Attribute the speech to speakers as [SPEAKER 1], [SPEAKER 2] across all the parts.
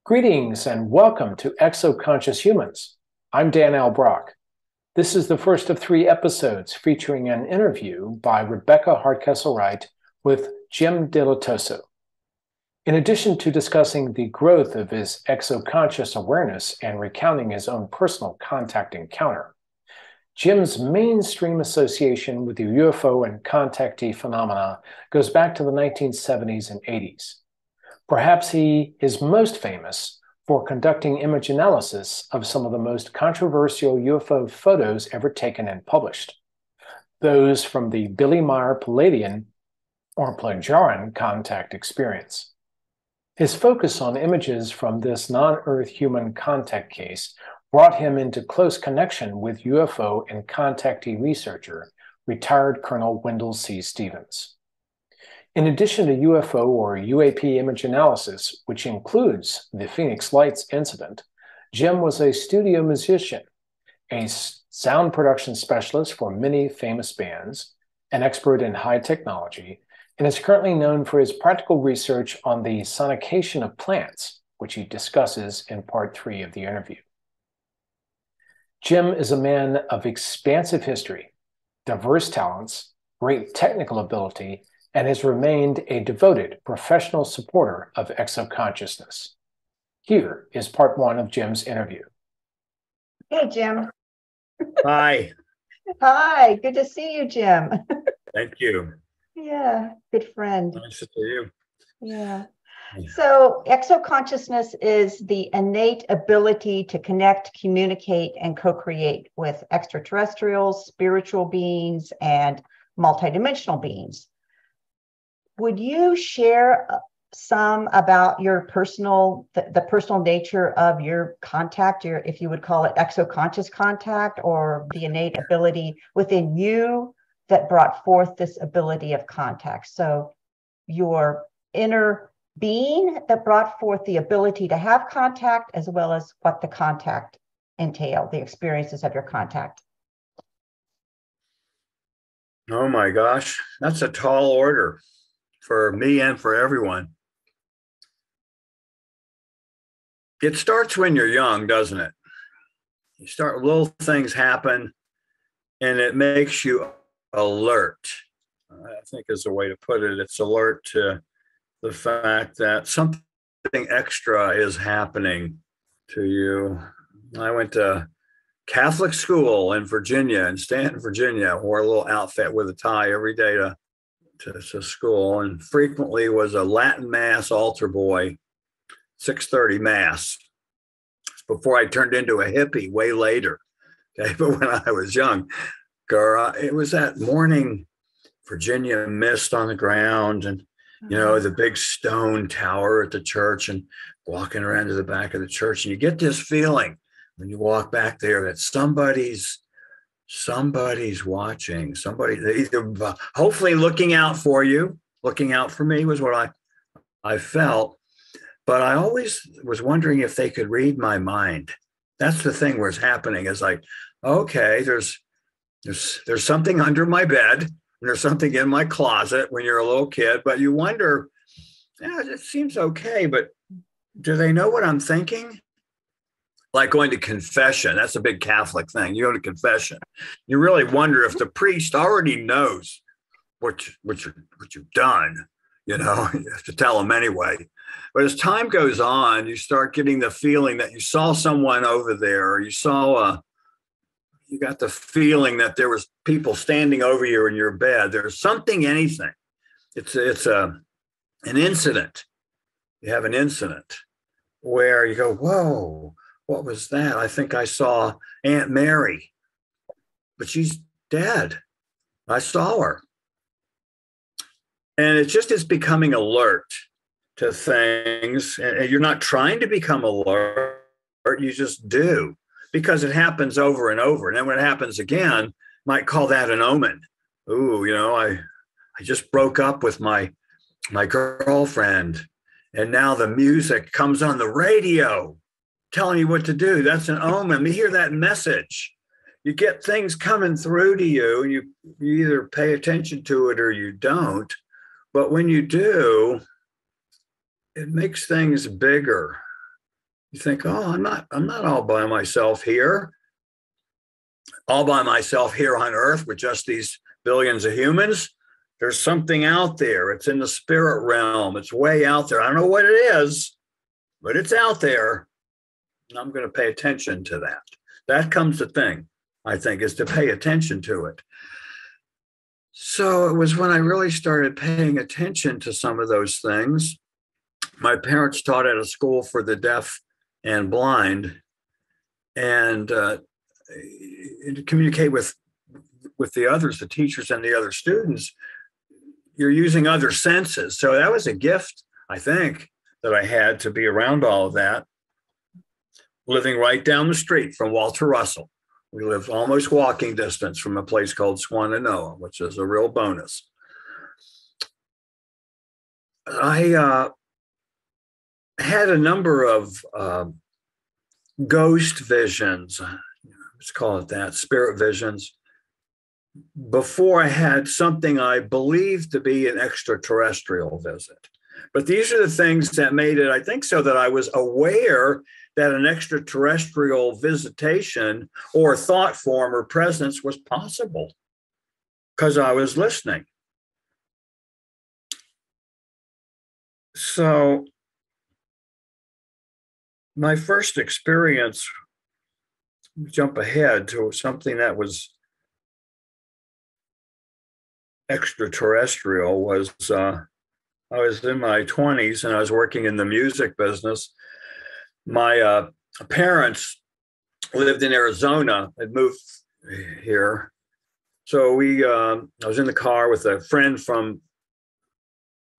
[SPEAKER 1] Greetings and welcome to Exoconscious Humans. I'm Dan L. Brock. This is the first of 3 episodes featuring an interview by Rebecca Hardcastle Wright with Jim Dilettoso. In addition to discussing the growth of his exoconscious awareness and recounting his own personal contact encounter, Jim's mainstream association with the UFO and contactee phenomena goes back to the 1970s and 80s. Perhaps he is most famous for conducting image analysis of some of the most controversial UFO photos ever taken and published. Those from the Billy Meier Palladian or Plagiarin contact experience. His focus on images from this non-Earth human contact case brought him into close connection with UFO and contactee researcher, retired Colonel Wendell C. Stevens. In addition to UFO or UAP image analysis, which includes the Phoenix Lights incident, Jim was a studio musician, a sound production specialist for many famous bands, an expert in high technology, and is currently known for his practical research on the sonication of plants, which he discusses in part 3 of the interview. Jim is a man of expansive history, diverse talents, great technical ability, and has remained a devoted professional supporter of exoconsciousness. Here is part 1 of Jim's interview.
[SPEAKER 2] Hey, Jim.
[SPEAKER 3] Hi.
[SPEAKER 2] Hi, good to see you, Jim.
[SPEAKER 3] Thank you.
[SPEAKER 2] Yeah, good friend.
[SPEAKER 3] Nice to see you.
[SPEAKER 2] Yeah. So exoconsciousness is the innate ability to connect, communicate, and co-create with extraterrestrials, spiritual beings, and multidimensional beings. Would you share some about your personal, the personal nature of your contact, your, if you would call it exoconscious contact, or the innate ability within you that brought forth this ability of contact? So your inner being that brought forth the ability to have contact, as well as what the contact entailed, the experiences of your contact.
[SPEAKER 3] Oh my gosh, that's a tall order for me and for everyone. It starts when you're young, doesn't it? You start, little things happen and it makes you alert. I think is a way to put it. It's alert to the fact that something extra is happening to you. I went to Catholic school in Virginia, in Stanton, Virginia, wore a little outfit with a tie every day to school, and frequently was a Latin Mass altar boy, 6:30 Mass, before I turned into a hippie way later. Okay, but when I was young, girl, it was that morning Virginia mist on the ground, and you know, the big stone tower at the church, and walking around to the back of the church, and you get this feeling when you walk back there that somebody's watching, somebody either hopefully looking out for you, looking out for me was what I felt. But I always was wondering if they could read my mind. That's the thing where it's happening, is like, okay, there's something under my bed, and there's something in my closet when you're a little kid, but you wonder, yeah, it seems okay, but do they know what I'm thinking? Like going to confession. That's a big Catholic thing. You go to confession. You really wonder if the priest already knows what you've done. You know, you have to tell them anyway. But as time goes on, you start getting the feeling that you saw someone over there, or you got the feeling that there was people standing over you in your bed. There's something, anything. It's an incident. You have an incident where you go, whoa, what was that? I think I saw Aunt Mary, but she's dead. I saw her. And it just is becoming alert to things. And you're not trying to become alert, you just do, because it happens over and over. And then when it happens again, might call that an omen. Ooh, you know, I just broke up with my girlfriend, and now the music comes on the radio telling you what to do. That's an omen. You hear that message. You get things coming through to you, and you either pay attention to it or you don't. But when you do, it makes things bigger. You think, oh, I'm not all by myself here. All by myself here on Earth with just these billions of humans. There's something out there. It's in the spirit realm. It's way out there. I don't know what it is, but it's out there. And I'm going to pay attention to that. That comes the thing, I think, is to pay attention to it. So it was when I really started paying attention to some of those things. My parents taught at a school for the deaf and blind, and to communicate with the others, the teachers and the other students, you're using other senses. So that was a gift, I think, that I had to be around all of that. Living right down the street from Walter Russell. We lived almost walking distance from a place called Swananoa, which is a real bonus. I had a number of ghost visions, let's call it that, spirit visions, before I had something I believed to be an extraterrestrial visit. But these are the things that made it, I think, so that I was aware that an extraterrestrial visitation or thought form or presence was possible because I was listening. So my first experience, jump ahead to something that was extraterrestrial, was I was in my 20s and I was working in the music business. My parents lived in Arizona, had moved here. So I was in the car with a friend from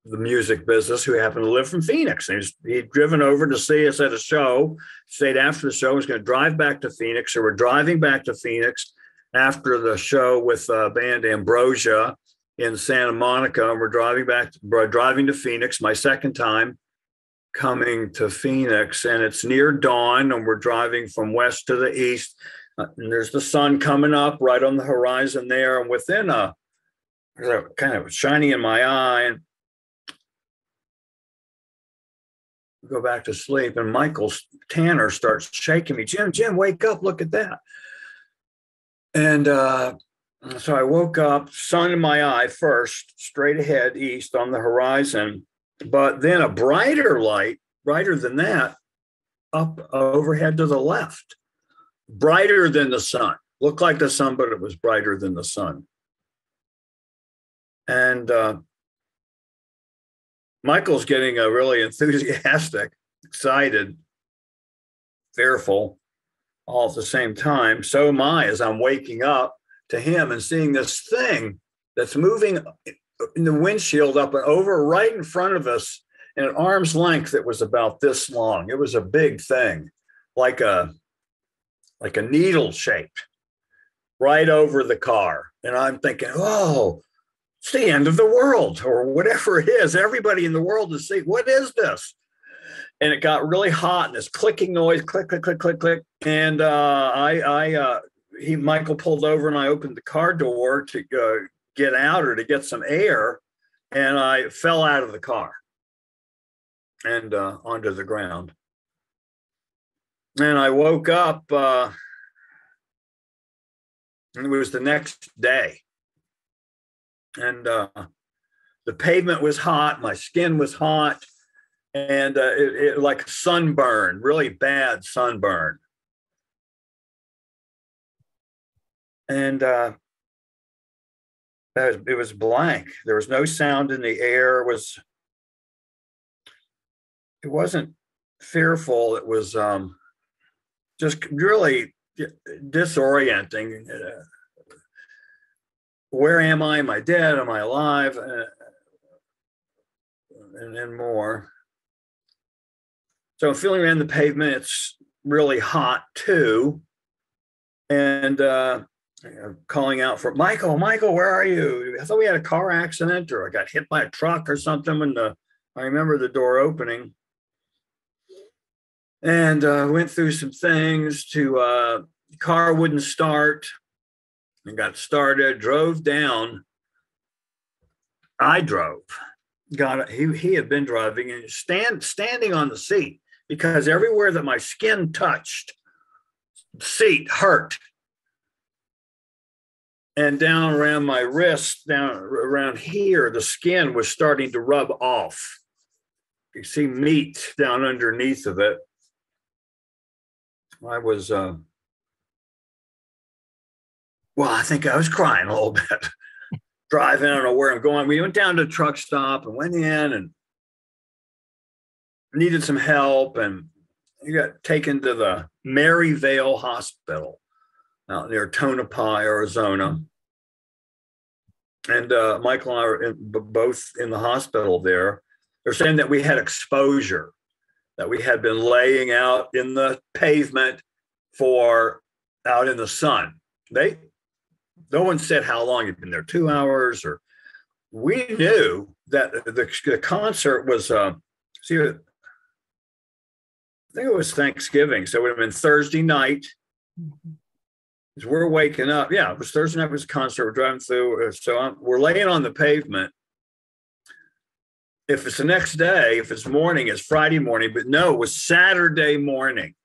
[SPEAKER 3] the music business who happened to live from Phoenix. He'd driven over to see us at a show, stayed after the show, was going to drive back to Phoenix. So we're driving back to Phoenix after the show with band Ambrosia in Santa Monica. And we're driving to Phoenix, my second time coming to Phoenix, and it's near dawn, and we're driving from west to the east, and there's the sun coming up right on the horizon there, and within kind of shining in my eye, and go back to sleep, and Michael Tanner starts shaking me. Jim, wake up, look at that. And so I woke up, sun in my eye first, straight ahead east on the horizon, but then a brighter light, brighter than that, up overhead to the left, brighter than the sun. Looked like the sun, but it was brighter than the sun. And Michael's getting really enthusiastic, excited, fearful, all at the same time. So am I, as I'm waking up to him and seeing this thing that's moving in the windshield up and over right in front of us in an arm's length that was about this long. It was a big thing, like a needle shaped, right over the car. And I'm thinking, oh, it's the end of the world or whatever it is. Everybody in the world is seeing, what is this? And it got really hot and this clicking noise, click, click, click, click, click. And Michael pulled over and I opened the car door to get out or to get some air, and I fell out of the car and onto the ground. And I woke up, and it was the next day. And the pavement was hot, my skin was hot, and it like sunburn, really bad sunburn. And it was blank. There was no sound in the air. It wasn't fearful. It was just really disorienting. Where am I? Am I dead? Am I alive? And more. So I'm feeling around the pavement. It's really hot too. And calling out for Michael, where are you? I thought we had a car accident or I got hit by a truck or something when I remember the door opening. And went through some things the car wouldn't start and got started, drove down. I drove, he had been driving and standing on the seat. because everywhere that my skin touched, the seat hurt. And down around my wrist, down around here, the skin was starting to rub off. You see meat down underneath of it. I was, well, I think I was crying a little bit. Driving, I don't know where I'm going. We went down to the truck stop and went in and needed some help. And we got taken to the Maryvale Hospital out near Tonopah, Arizona. And Michael and I were both in the hospital there. They're saying that we had exposure, that we had been laying out in the pavement out in the sun. No one said how long you'd been there, 2 hours, or we knew that the concert was, I think it was Thanksgiving. So it would have been Thursday night. As we're waking up. Yeah, it was Thursday night, it was a concert. We're driving through. So we're laying on the pavement. If it's the next day, if it's morning, it's Friday morning. But no, it was Saturday morning.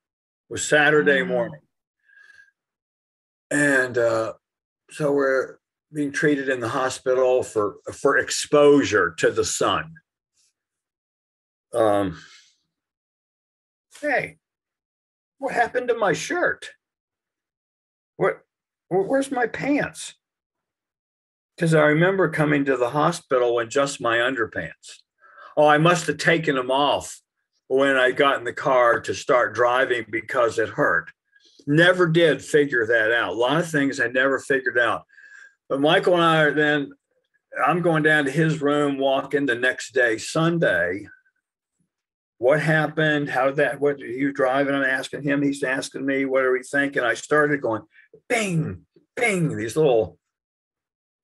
[SPEAKER 3] And so we're being treated in the hospital for exposure to the sun. Hey, what happened to my shirt? Where's my pants? Because I remember coming to the hospital in just my underpants. Oh, I must have taken them off when I got in the car to start driving because it hurt. Never did figure that out. A lot of things I never figured out. But Michael and I I'm going down to his room, walking the next day, Sunday. What happened? What he was driving? I'm asking him. He's asking me, what are we thinking? I started going, bing, bing, these little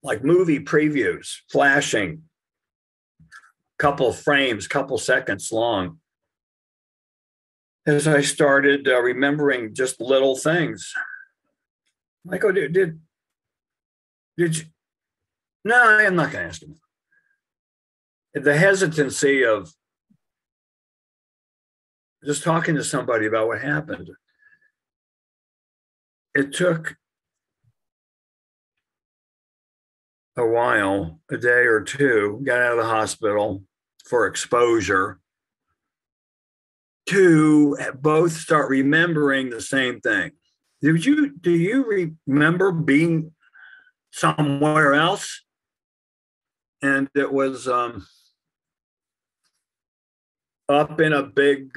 [SPEAKER 3] like movie previews flashing, couple of frames, couple seconds long. As I started remembering just little things. I go, did you? No, I'm not going to ask him. The hesitancy of just talking to somebody about what happened. It took a while, a day or two, got out of the hospital for exposure, to both start remembering the same thing. Do you remember being somewhere else? And it was up in a big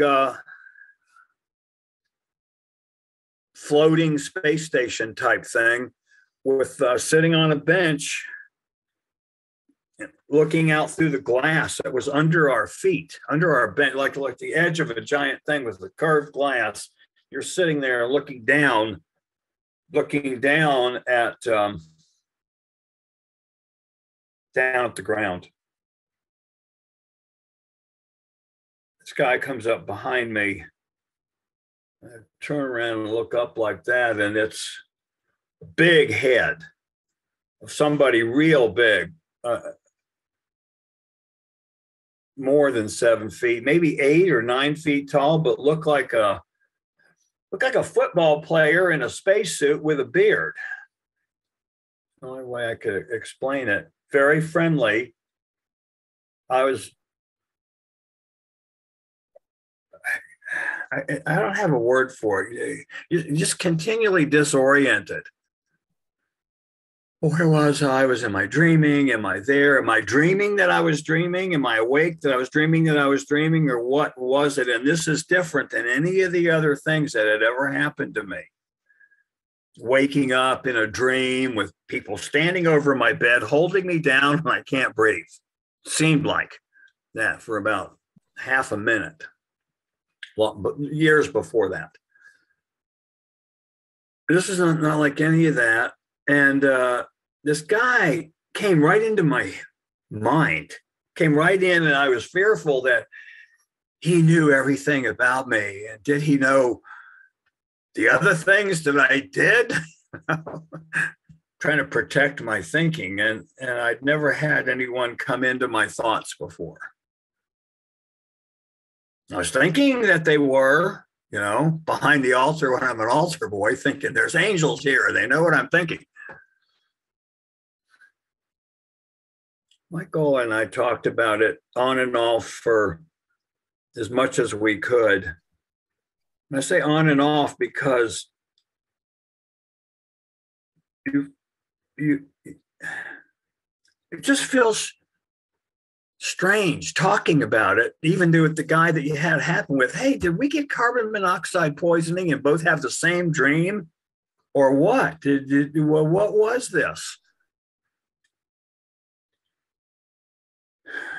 [SPEAKER 3] floating space station type thing with sitting on a bench looking out through the glass that was under our feet, under our bench, like the edge of a giant thing with the curved glass. You're sitting there looking down at down at the ground. This guy comes up behind me. I turn around and look up like that, and it's a big head of somebody real big, more than 7 feet, maybe 8 or 9 feet tall, but looked like a football player in a spacesuit with a beard. The only way I could explain it. Very friendly. I don't have a word for it. You're just continually disoriented. Where was I? Am I dreaming? Am I there? Am I dreaming that I was dreaming? Am I awake that I was dreaming that I was dreaming? Or what was it? And this is different than any of the other things that had ever happened to me. Waking up in a dream with people standing over my bed, holding me down, and I can't breathe. Seemed like that for about half a minute. Well, years before that. This is not like any of that. And this guy came right into my mind, came right in, and I was fearful that he knew everything about me. And did he know the other things that I did? Trying to protect my thinking. And I'd never had anyone come into my thoughts before. I was thinking that they were, behind the altar when I'm an altar boy, thinking there's angels here. They know what I'm thinking. Michael and I talked about it on and off for as much as we could. And I say on and off because it just feels strange talking about it, even with the guy that you had happen with. Hey, did we get carbon monoxide poisoning and both have the same dream, or what? What was this?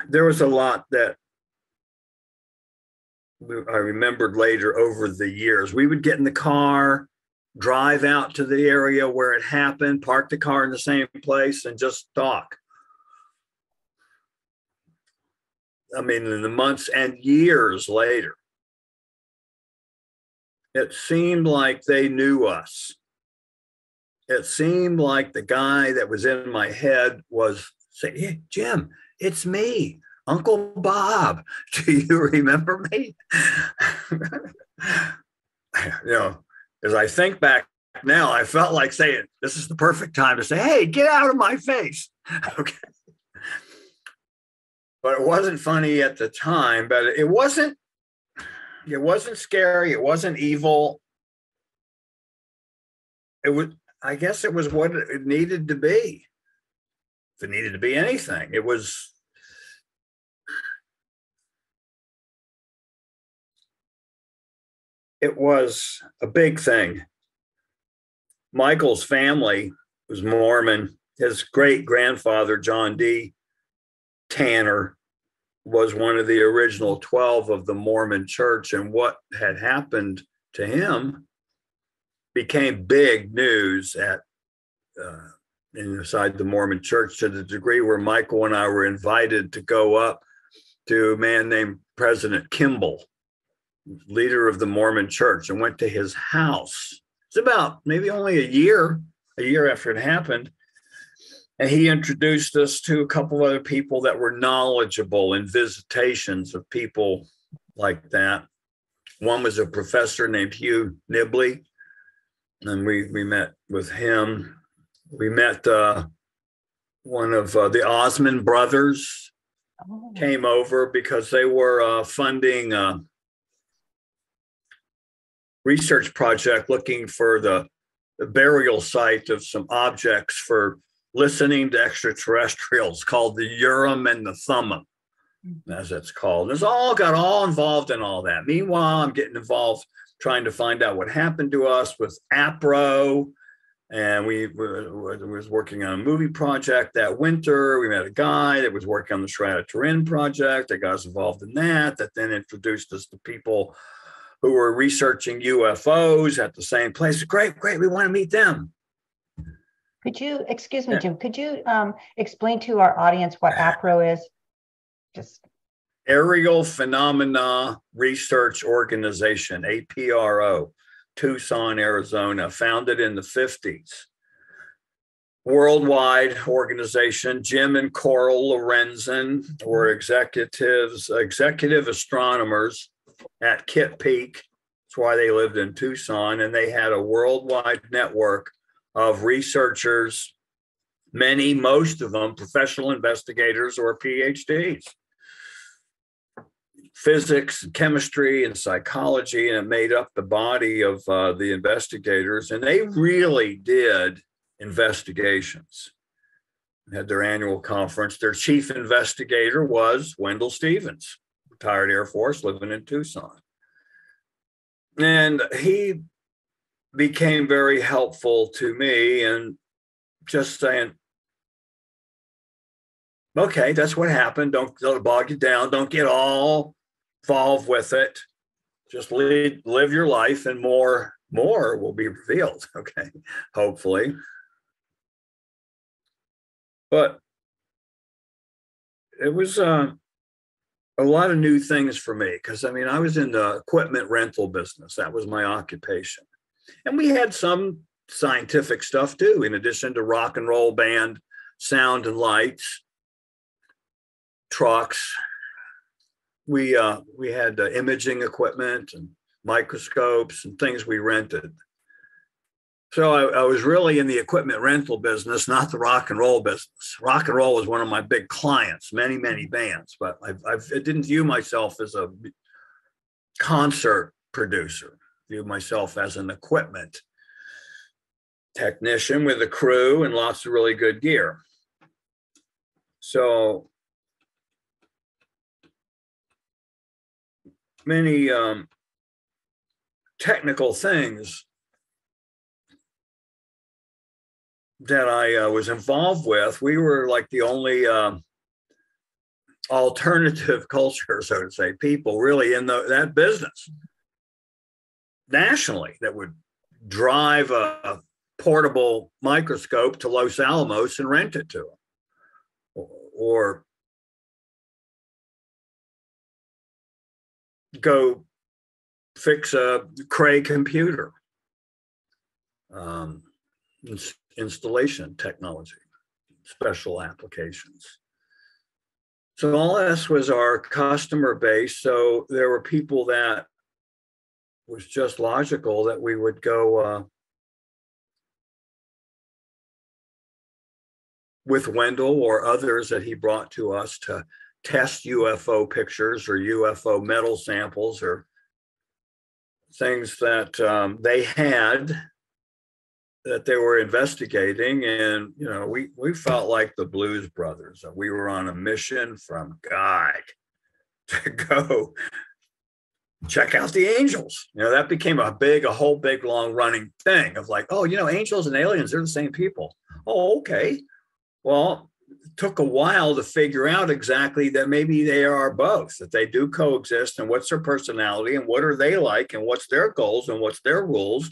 [SPEAKER 3] There was a lot that I remembered later over the years. We would get in the car, drive out to the area where it happened, park the car in the same place, and just talk. I mean, in the months and years later, it seemed like they knew us. It seemed like the guy that was in my head was saying, "Hey, Jim, it's me, Uncle Bob. Do you remember me?" As I think back now, I felt like saying, this is the perfect time to say, "Hey, get out of my face." Okay. But it wasn't funny at the time, but it wasn't scary. It wasn't evil. I guess it was what it needed to be. If it needed to be anything, it was a big thing. Michael's family was Mormon. His great-grandfather, John D. Tanner, was one of the original 12 of the Mormon Church, and what had happened to him became big news inside the Mormon Church, to the degree where Michael and I were invited to go up to a man named President Kimball, leader of the Mormon Church, and went to his house. It's about maybe only a year after it happened. And he introduced us to a couple of other people that were knowledgeable in visitations of people like that. One was a professor named Hugh Nibley, and we met with him. We met one of the Osmond brothers. Came over because they were funding a research project looking for the burial site of some objects for listening to extraterrestrials, called the Urim and the Thummim, as it's called. It's got all involved in all that. Meanwhile, I'm getting involved trying to find out what happened to us with APRO. And we was working on a movie project that winter. We met a guy that was working on the Shroud Turin project. That got us involved in that then introduced us to people who were researching UFOs at the same place. Great, we want to meet them.
[SPEAKER 2] Could you, excuse me, Jim, could you explain to our audience what APRO is? Just
[SPEAKER 3] Aerial Phenomena Research Organization, APRO, Tucson, Arizona, founded in the 50s. Worldwide organization. Jim and Coral Lorenzen were executive astronomers at Kitt Peak. That's why they lived in Tucson. And they had a worldwide network of researchers, most of them professional investigators or PhDs. Physics, chemistry, and psychology, and it made up the body of the investigators. And they really did investigations. They had their annual conference. Their chief investigator was Wendell Stevens, retired Air Force, living in Tucson. And he became very helpful to me, and just saying, okay, that's what happened. Don't let it bog you down. Don't get all involved with it. Just live your life, and more will be revealed. Okay, hopefully. But it was a lot of new things for me, because I was in the equipment rental business. That was my occupation. And we had some scientific stuff too, in addition to rock and roll band, sound and lights, trucks, we had imaging equipment and microscopes and things we rented. So I was really in the equipment rental business, not the rock and roll business. Rock and roll was one of my big clients, many, many bands, but I didn't view myself as a concert producer. I viewed myself as an equipment technician with a crew and lots of really good gear. So many technical things that I was involved with. We were like the only alternative culture, so to say, people really in that business nationally that would drive a portable microscope to Los Alamos and rent it to them, or go fix a Cray computer. Installation technology, special applications. So all this was our customer base. So there were people that was just logical that we would go with Wendell or others that he brought to us to test UFO pictures or UFO metal samples or things that they had that they were investigating. And, you know, we felt like the Blues Brothers. We were on a mission from God to go check out the angels. You know, that became a whole big, long running thing of like, oh, you know, angels and aliens, they're the same people. Oh, okay. Well, it took a while to figure out exactly that maybe they are both, that they do coexist, and what's their personality and what are they like and what's their goals and what's their rules.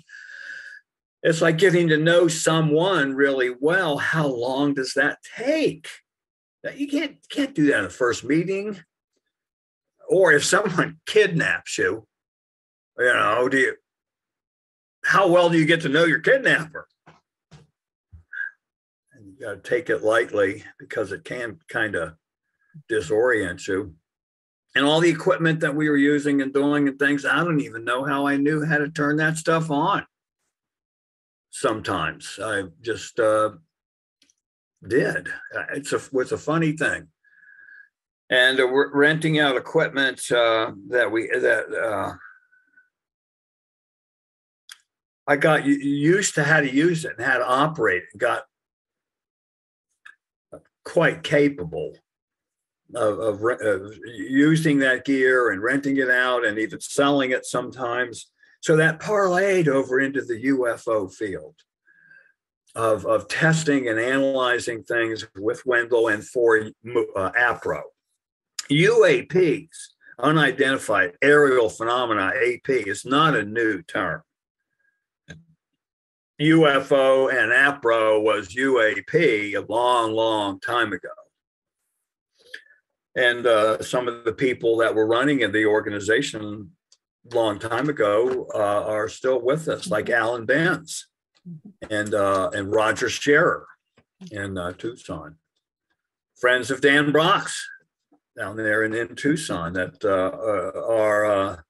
[SPEAKER 3] It's like getting to know someone really well. How long does that take? You can't do that in the first meeting. Or if someone kidnaps you, you know, how well do you get to know your kidnapper? And you got to take it lightly because it can kind of disorient you. And all the equipment that we were using and doing and things, I don't even know how I knew how to turn that stuff on. Sometimes I just did. It's a funny thing. And we're renting out equipment that I got used to how to use it and how to operate it. Got quite capable of using that gear and renting it out and even selling it sometimes. So that parlayed over into the UFO field of testing and analyzing things with Wendell and for APRO. UAPs, unidentified aerial phenomena, AP, is not a new term. UFO and APRO was UAP a long, long time ago. And some of the people that were running in the organization long time ago are still with us, like Alan Benz and Roger Scherer in Tucson. Friends of Dan Brock's down there in Tucson that are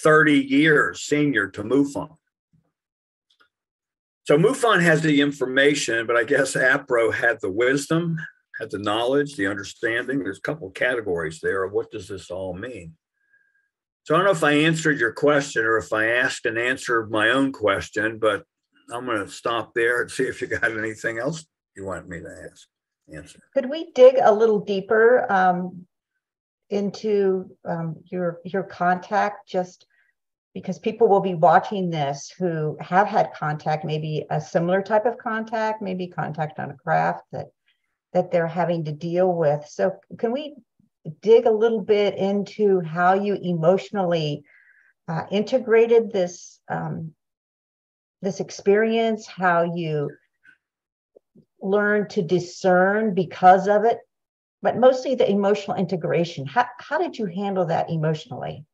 [SPEAKER 3] 30 years senior to MUFON. So MUFON has the information, but I guess APRO had the wisdom, had the knowledge, the understanding. There's a couple of categories there of what does this all mean. So I don't know if I answered your question or if I asked and answered my own question, but I'm going to stop there and see if you got anything else you want me to answer.
[SPEAKER 2] Could we dig a little deeper into your contact, just because people will be watching this who have had contact, maybe a similar type of contact, maybe contact on a craft that they're having to deal with. So can we dig a little bit into how you emotionally integrated this this experience, how you learned to discern because of it, but mostly the emotional integration. How did you handle that emotionally?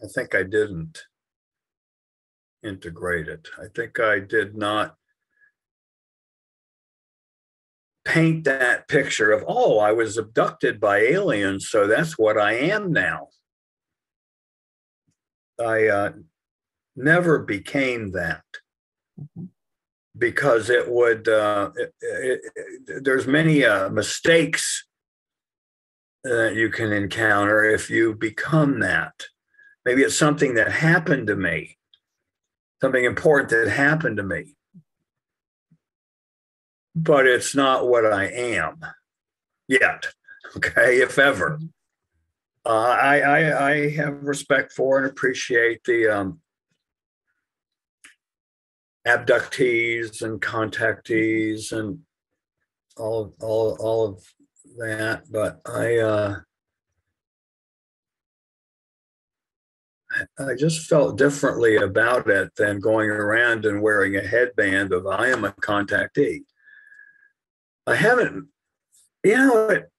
[SPEAKER 3] I think I didn't integrate it. I think I did not paint that picture of, oh, I was abducted by aliens, so that's what I am now. I never became that, because it would, there's many mistakes that you can encounter if you become that. Maybe it's something that happened to me, something important that happened to me, but it's not what I am yet. Okay, if ever. I have respect for and appreciate the abductees and contactees and all of that, but I just felt differently about it than going around and wearing a headband of I am a contactee. I haven't, it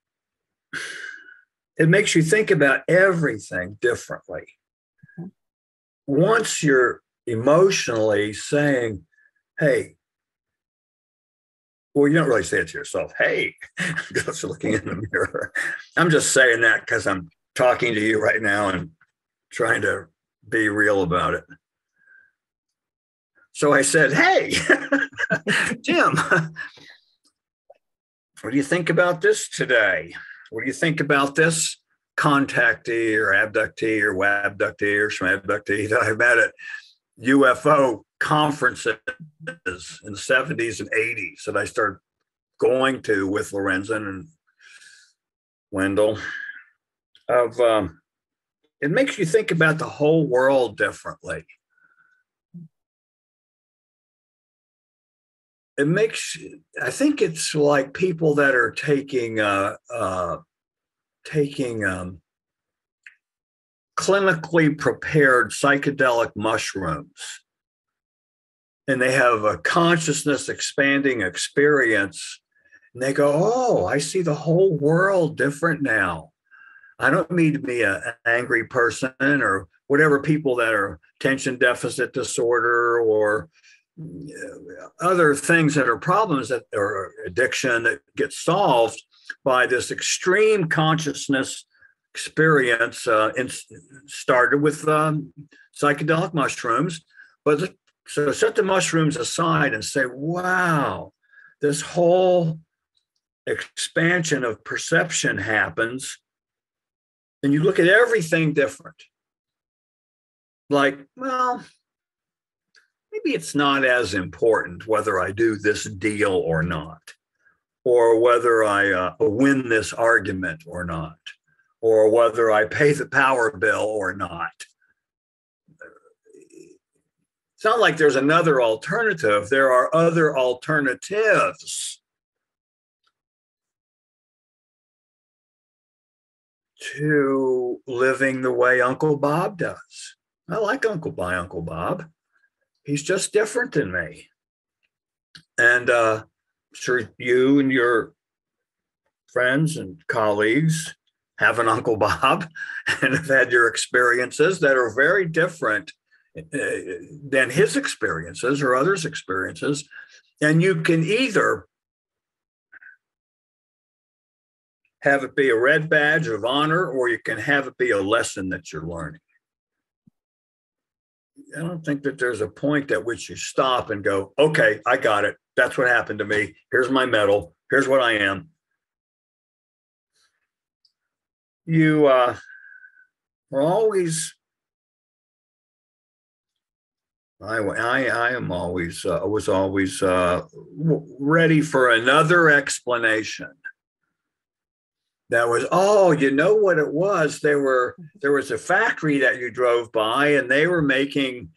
[SPEAKER 3] makes you think about everything differently. Once you're emotionally saying, hey, well, you don't really say it to yourself, hey, just looking in the mirror. I'm just saying that because I'm talking to you right now and trying to be real about it. So I said, hey, Jim, what do you think about this today? What do you think about this contactee or abductee or wabductee or schmabductee that I met at UFO conferences in the 70s and 80s that I started going to with Lorenzen and Wendell? It makes you think about the whole world differently. I think it's like people that are taking clinically prepared psychedelic mushrooms, and they have a consciousness expanding experience, and they go, oh, I see the whole world different now. I don't need to be an angry person or whatever people that are attention deficit disorder or other things that are problems that or addiction that get solved by this extreme consciousness experience. Started with psychedelic mushrooms, but so set the mushrooms aside and say, wow, this whole expansion of perception happens, and you look at everything different. Like, well, maybe it's not as important whether I do this deal or not, or whether I win this argument or not, or whether I pay the power bill or not. It's not like there's another alternative. There are other alternatives to living the way Uncle Bob does. I like Uncle Bob. He's just different than me. And sure, you and your friends and colleagues have an Uncle Bob and have had your experiences that are very different than his experiences or others' experiences. And you can either have it be a red badge of honor, or you can have it be a lesson that you're learning. I don't think that there's a point at which you stop and go, okay, I got it. That's what happened to me. Here's my medal. Here's what I am. You were always, I was always ready for another explanation. That was, oh, you know what it was? There was a factory that you drove by, and they were making,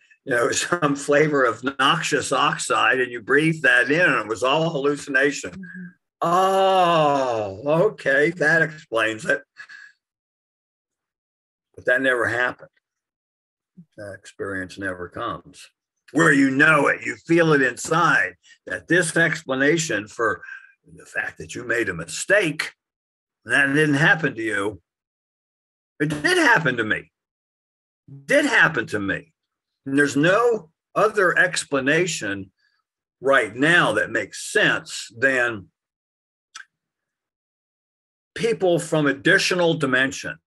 [SPEAKER 3] some flavor of noxious oxide, and you breathed that in, and it was all hallucination. Mm-hmm. Oh, okay, that explains it. But that never happened. That experience never comes. Where you know it, you feel it inside, that this explanation for the fact that you made a mistake, that didn't happen to you. It did happen to me. Did happen to me. And there's no other explanation right now that makes sense than people from additional dimensions,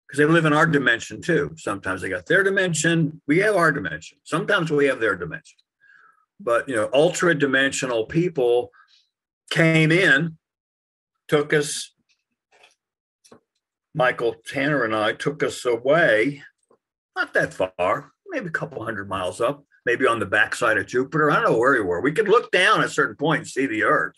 [SPEAKER 3] because they live in our dimension too. Sometimes they got their dimension, we have our dimension. Sometimes we have their dimension. But, ultra dimensional people came in, took us, Michael Tanner and I took us away, not that far, maybe a couple 100 miles up, maybe on the backside of Jupiter. I don't know where we were. We could look down at a certain point and see the Earth.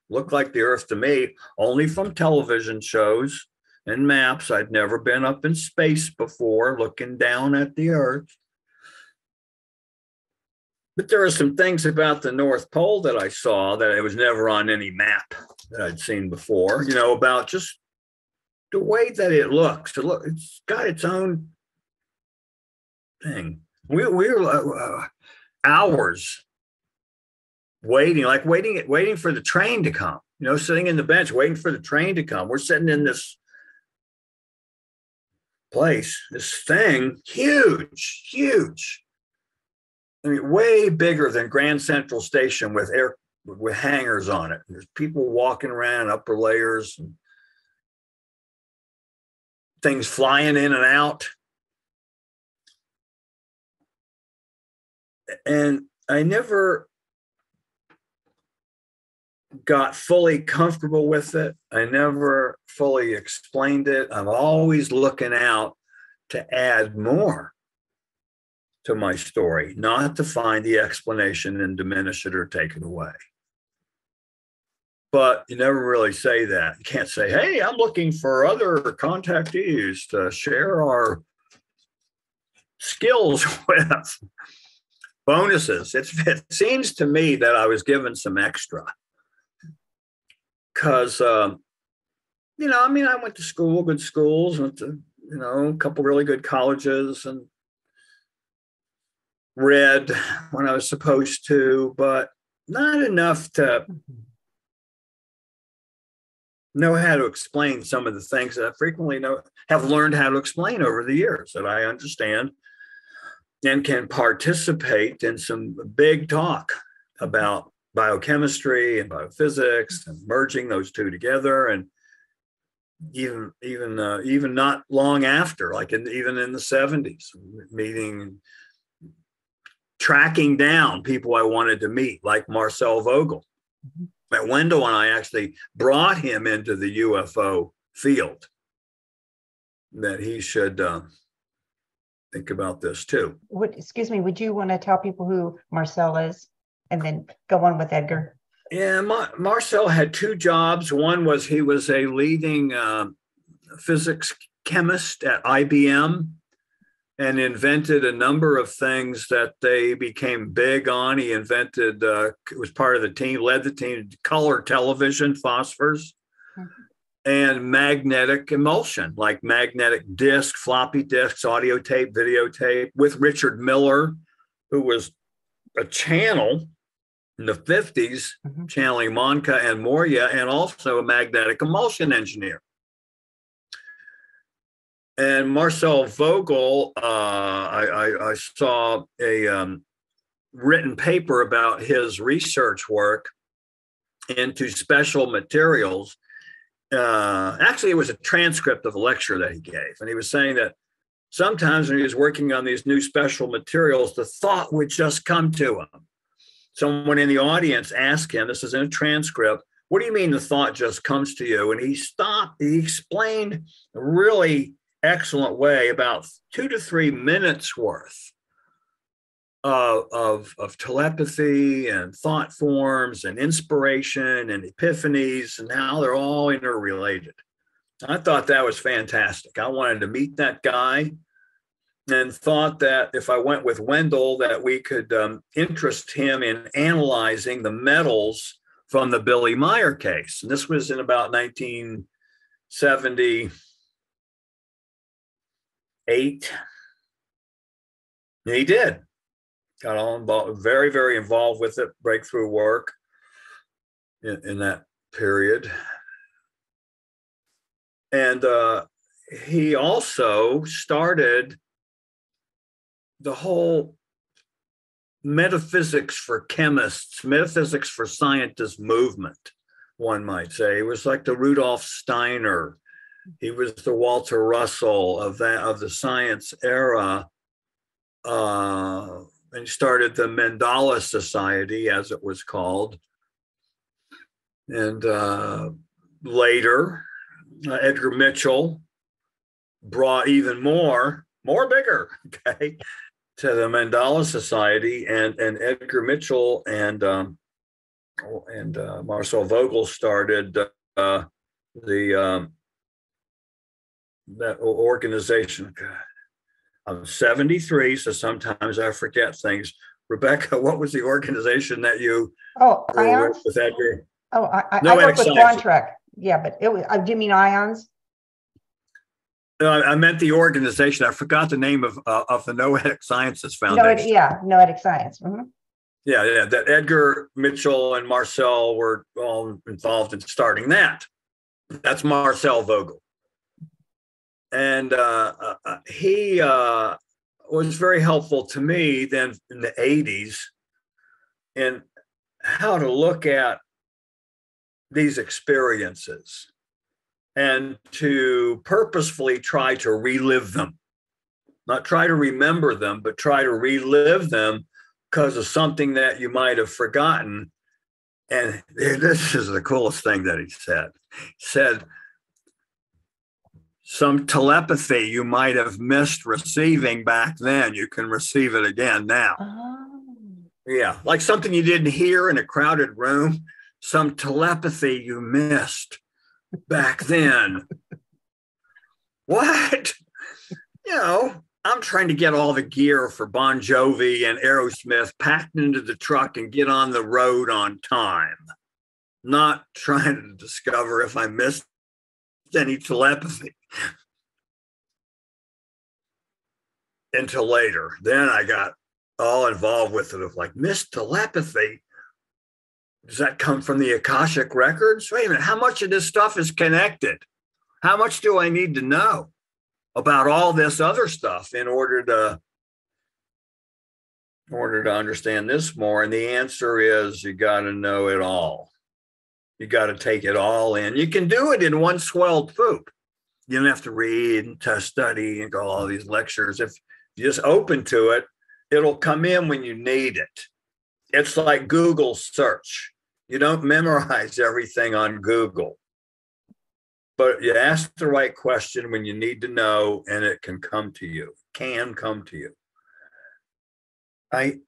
[SPEAKER 3] Looked like the Earth to me, only from television shows and maps. I'd never been up in space before, looking down at the Earth. But there are some things about the North Pole that I saw that it was never on any map that I'd seen before, about just the way that it looks. It's got its own thing. We were hours waiting for the train to come, sitting in the bench, waiting for the train to come. We're sitting in this place, this thing, huge. I mean, way bigger than Grand Central Station with hangars on it. There's people walking around, upper layers, and things flying in and out. And I never got fully comfortable with it. I never fully explained it. I'm always looking out to add more to my story, not to find the explanation and diminish it or take it away. But you never really say that. You can't say, hey, I'm looking for other contactees to share our skills with. Bonuses. It seems to me that I was given some extra. Because, I went to school, good schools, went to, a couple really good colleges and read when I was supposed to, but not enough to know how to explain some of the things that I frequently have learned how to explain over the years, that I understand and can participate in some big talk about biochemistry and biophysics and merging those two together. And even not long after, like even in the 70s, tracking down people I wanted to meet, like Marcel Vogel. Wendell and I actually brought him into the UFO field, that he should think about this too.
[SPEAKER 2] Excuse me, would you want to tell people who Marcel is and then go on with Edgar?
[SPEAKER 3] Yeah, Marcel had two jobs. One was he was a leading physics chemist at IBM and invented a number of things that they became big on. He invented, was part of the team, led the team, color television, phosphors, and magnetic emulsion, like magnetic disc, floppy disks, audio tape, videotape, with Richard Miller, who was a channel in the 50s, channeling Monka and Moria, and also a magnetic emulsion engineer. And Marcel Vogel, I saw a written paper about his research work into special materials. Actually, it was a transcript of a lecture that he gave. And he was saying that sometimes when he was working on these new special materials, the thought would just come to him. Someone in the audience asked him, this is in a transcript, what do you mean the thought just comes to you? And he stopped. He explained a really excellent way, about 2 to 3 minutes worth of telepathy and thought forms and inspiration and epiphanies and how they're all interrelated. I thought that was fantastic. I wanted to meet that guy and thought that if I went with Wendell, that we could interest him in analyzing the metals from the Billy Meyer case. And this was in about 1978. And he did. Got all involved, very, very involved with it, breakthrough work in that period. And he also started the whole metaphysics for chemists, metaphysics for scientists movement one might say. He was like the Rudolf Steiner. He was the Walter Russell of the science era. And he started the Mandala Society, as it was called. And later, Edgar Mitchell brought even more bigger, okay, to the Mandala Society, and Edgar Mitchell and Marcel Vogel started that organization. I'm 73, so sometimes I forget things. Rebecca, what was the organization that you
[SPEAKER 2] IONS?
[SPEAKER 3] with Edgar?
[SPEAKER 2] I work with Quantrek. Yeah, but it was, do you mean IONS?
[SPEAKER 3] I meant the organization. I forgot the name of the Noetic Sciences Foundation.
[SPEAKER 2] Noetic Science. Mm-hmm.
[SPEAKER 3] Yeah. That Edgar Mitchell and Marcel were all involved in starting that. That's Marcel Vogel. And he was very helpful to me then in the 80s in how to look at these experiences and to purposefully try to relive them. Not try to remember them, but try to relive them because of something that you might have forgotten. And this is the coolest thing that he said. He said, some telepathy you might have missed receiving back then, you can receive it again now.
[SPEAKER 2] Oh.
[SPEAKER 3] Yeah, like something you didn't hear in a crowded room, some telepathy you missed back then. What? You know, I'm trying to get all the gear for Bon Jovi and Aerosmith packed into the truck and get on the road on time. Not trying to discover if I missed any telepathy until later. Then I got all involved with it of like, missed telepathy. Does that come from the Akashic records? Wait a minute, how much of this stuff is connected? How much do I need to know about all this other stuff in order to understand this more? And the answer is you got to know it all. You got to take it all in. You can do it in one swelled poop. You don't have to read and to study and go all these lectures. If you're just open to it, it'll come in when you need it. It's like Google search. You don't memorize everything on Google, but you ask the right question when you need to know, and it can come to you. I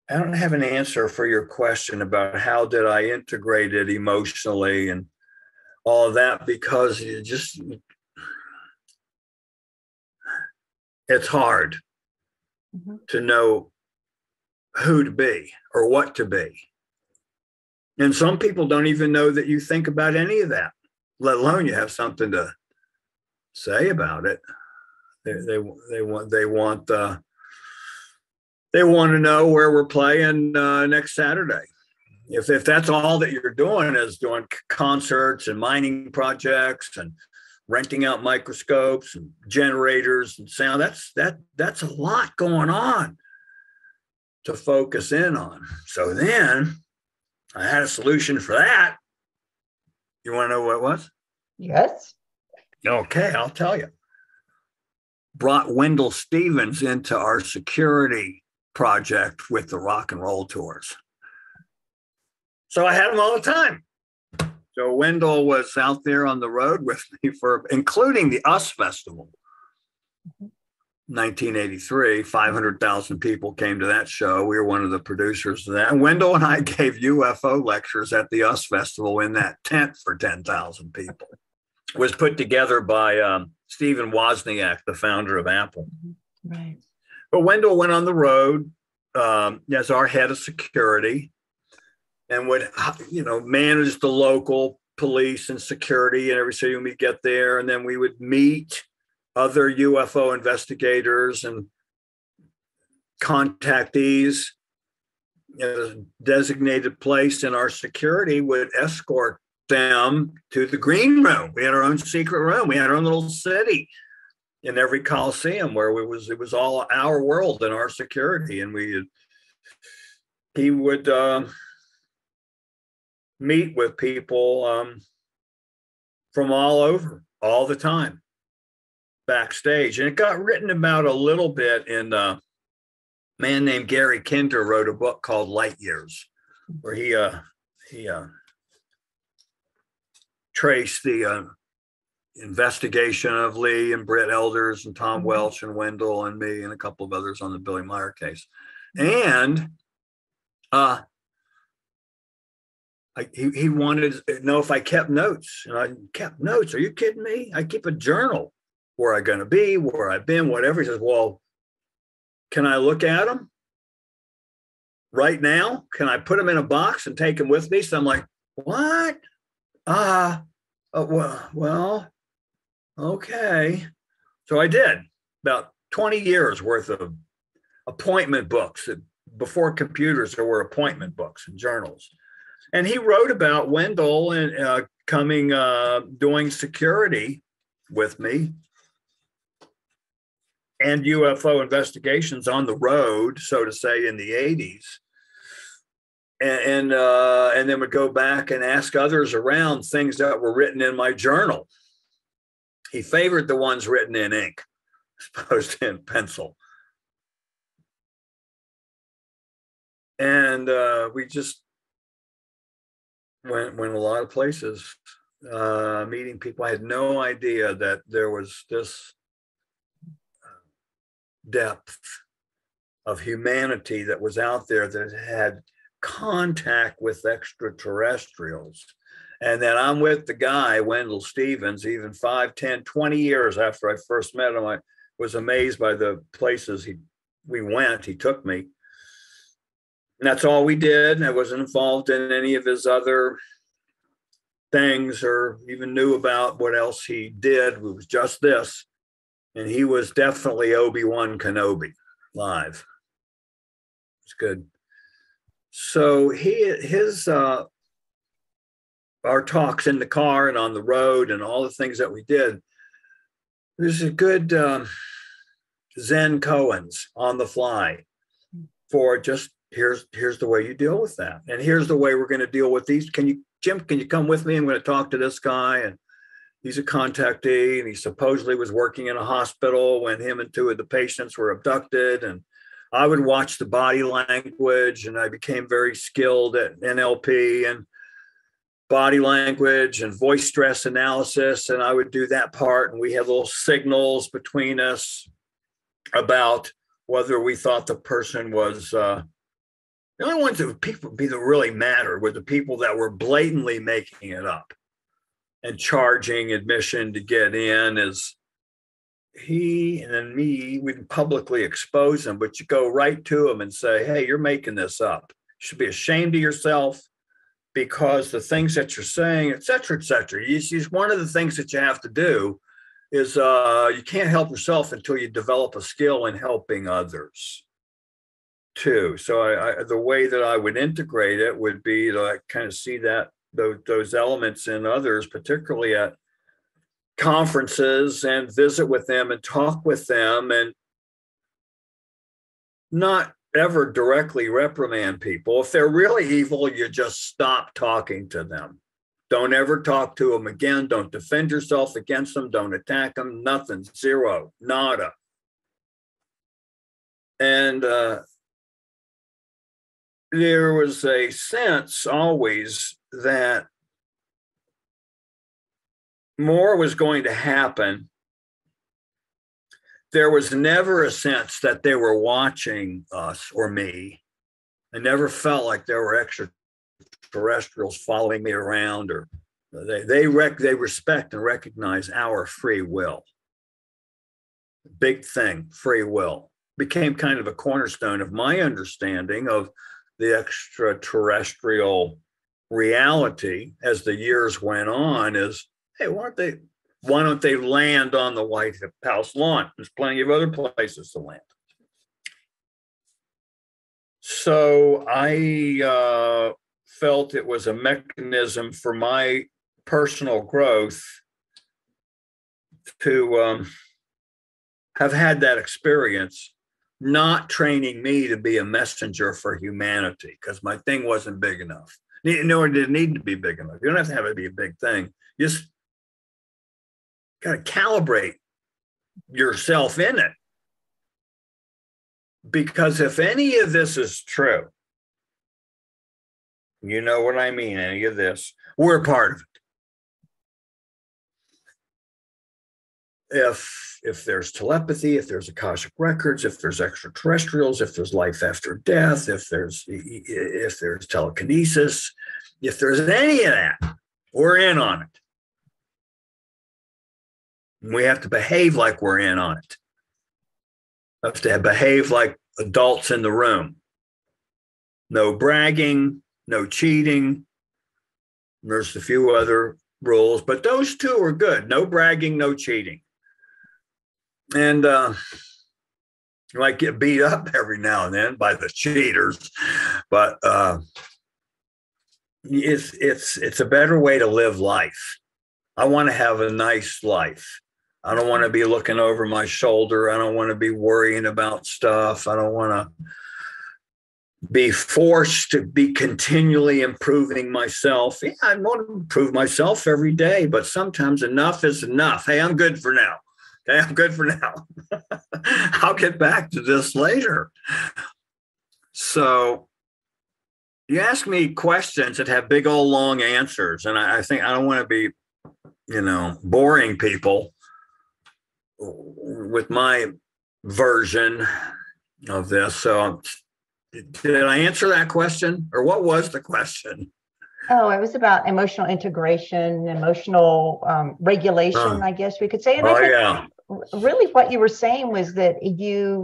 [SPEAKER 3] don't have an answer for your question about how did I integrate it emotionally and all of that, because it's hard to know who to be or what to be. And some people don't even know that you think about any of that, let alone you have something to say about it. They want to know where we're playing next Saturday. If that's all that you're doing is doing concerts and mining projects and renting out microscopes and generators and sound, that's a lot going on to focus in on. So then I had a solution for that. You want to know what it was?
[SPEAKER 2] Yes.
[SPEAKER 3] Okay, I'll tell you. Brought Wendell Stevens into our security project with the rock and roll tours. So I had him all the time. So Wendell was out there on the road with me for, including the US Festival. 1983, 500,000 people came to that show. We were one of the producers of that. And Wendell and I gave UFO lectures at the US Festival in that tent for 10,000 people. It was put together by Stephen Wozniak, the founder of Apple.
[SPEAKER 2] Right.
[SPEAKER 3] But Wendell went on the road as our head of security and would, manage the local police and security in every city when we get there. And then we would meet other UFO investigators and contactees at a designated place, and our security would escort them to the green room. We had our own secret room. We had our own little city in every Coliseum where it was all our world and our security. And he would meet with people from all over all the time backstage. And it got written about a little bit in a man named Gary Kinder wrote a book called Light Years, where he traced the investigation of Lee and Britt Elders and Tom Welch and Wendell and me and a couple of others on the Billy Meyer case. And he wanted to know if I kept notes. And I kept notes. Are you kidding me? I keep a journal. Where I'm going to be, where I've been, whatever. He says, well, can I look at them right now? Can I put them in a box and take them with me? So I'm like, what? Well, okay. So I did about 20 years worth of appointment books. Before computers, there were appointment books and journals. And he wrote about Wendell and doing security with me and UFO investigations on the road, so to say, in the 80s. And then would go back and ask others around things that were written in my journal. He favored the ones written in ink, as opposed to in pencil. And we just went a lot of places, meeting people. I had no idea that there was this depth of humanity that was out there that had contact with extraterrestrials. And then I'm with the guy, Wendell Stevens, even 5, 10, 20 years after I first met him. I was amazed by the places we went. He took me. And that's all we did. I wasn't involved in any of his other things or even knew about what else he did. It was just this. And he was definitely Obi-Wan Kenobi live. It's good. So our talks in the car and on the road and all the things that we did, there's a good Zen koans on the fly for just here's the way you deal with that. And here's the way we're going to deal with these. Jim, can you come with me? I'm going to talk to this guy. And he's a contactee, and he supposedly was working in a hospital when him and 2 of the patients were abducted. And I would watch the body language, and I became very skilled at NLP and body language and voice stress analysis. And I would do that part. And we had little signals between us about whether we thought the person was, the only ones that really mattered were the people that were blatantly making it up and charging admission to get in. As he and then me, we'd publicly expose them, but you go right to them and say, hey, you're making this up. You should be ashamed of yourself because the things that you're saying, et cetera, et cetera. One of the things that you have to do is you can't help yourself until you develop a skill in helping others too. So the way that I would integrate it would be to kind of see that those elements in others, particularly at conferences, and visit with them and talk with them, and not ever directly reprimand people. If they're really evil, you just stop talking to them. Don't ever talk to them again. Don't defend yourself against them. Don't attack them. Nothing. Zero. Nada. And there was a sense always that more was going to happen. There was never a sense that they were watching us or me. I never felt like there were extraterrestrials following me around, or they respect and recognize our free will. Big thing, free will, became kind of a cornerstone of my understanding of the extraterrestrial reality as the years went on. Is, hey, why don't they land on the White House lawn? There's plenty of other places to land. So I felt it was a mechanism for my personal growth to have had that experience, not training me to be a messenger for humanity, because my thing wasn't big enough. Nor did it need to be big enough. You don't have to have it be a big thing. You just got to calibrate yourself in it. Because if any of this is true, you know what I mean, any of this, we're part of it. If there's telepathy, if there's Akashic records, if there's extraterrestrials, if there's life after death, if there's telekinesis, if there's any of that, we're in on it. We have to behave like we're in on it. We have to behave like adults in the room. No bragging, no cheating. There's a few other rules, but those two are good. No bragging, no cheating. And you might get beat up every now and then by the cheaters, but it's a better way to live life. I want to have a nice life. I don't want to be looking over my shoulder. I don't want to be worrying about stuff. I don't want to be forced to be continually improving myself. Yeah, I want to improve myself every day, but sometimes enough is enough. Hey, I'm good for now. Okay, I'm good for now. I'll get back to this later. So you ask me questions that have big old long answers, and I think I don't want to be, boring people with my version of this. So did I answer that question, or what was the question?
[SPEAKER 2] Oh, it was about emotional integration, emotional regulation, I guess we could say. And really what you were saying was that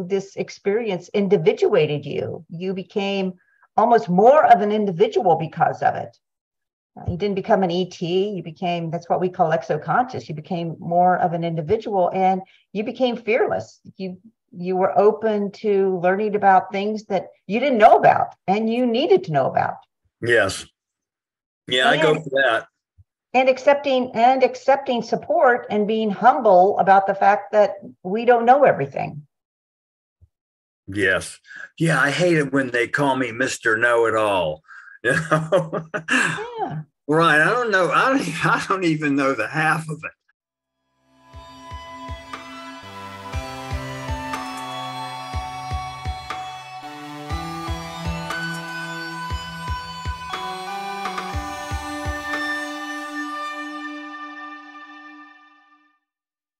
[SPEAKER 2] this experience individuated you. You became almost more of an individual because of it. You didn't become an ET. You became, that's what we call exoconscious. You became more of an individual, and you became fearless. You were open to learning about things that you didn't know about and you needed to know about.
[SPEAKER 3] Yes. Yeah, I go for that.
[SPEAKER 2] And accepting support and being humble about the fact that we don't know everything.
[SPEAKER 3] Yes. Yeah, I hate it when they call me Mr. Know-It-All.
[SPEAKER 2] Yeah.
[SPEAKER 3] Right. I don't know. I don't even know the half of it.